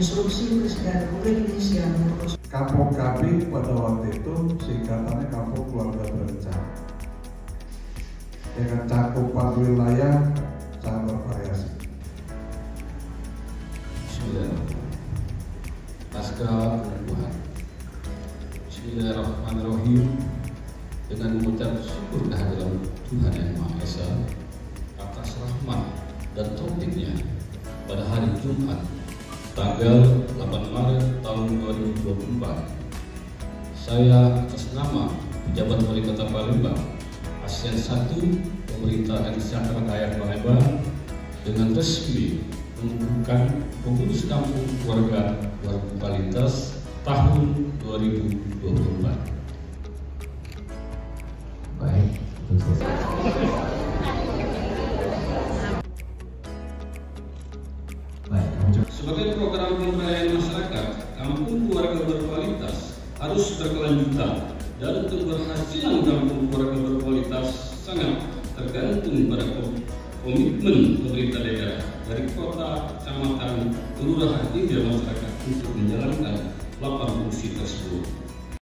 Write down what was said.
Instruksi Presiden Republik Indonesia nomor Kapok KB pada waktu itu singkatannya Kapok Keluarga Berencana. Dengan cakupan wilayah sangat bervariasi. Pasca penubuhan. Bismillahirrahmanirrahim. Dengan mengucap syukur kehadiran Tuhan Yang Maha Esa atas rahmat dan taufiknya pada hari Jumat tanggal 8 Maret tahun 2024, saya atas nama Pejabat Wali Kota Palembang, ASN 1 Pemerintah dan Kesejahteraan Rakyat Palembang dengan resmi mengukuhkan pengurus kampung keluarga berkualitas tahun 2024. Baik, sebagai program pemberdayaan masyarakat, kampung keluarga berkualitas harus berkelanjutan dan keberhasilan kampung keluarga berkualitas sangat tergantung pada komitmen pemerintah daerah dari kota, kecamatan, kelurahan hingga masyarakat untuk menjalankan 8 fungsi tersebut.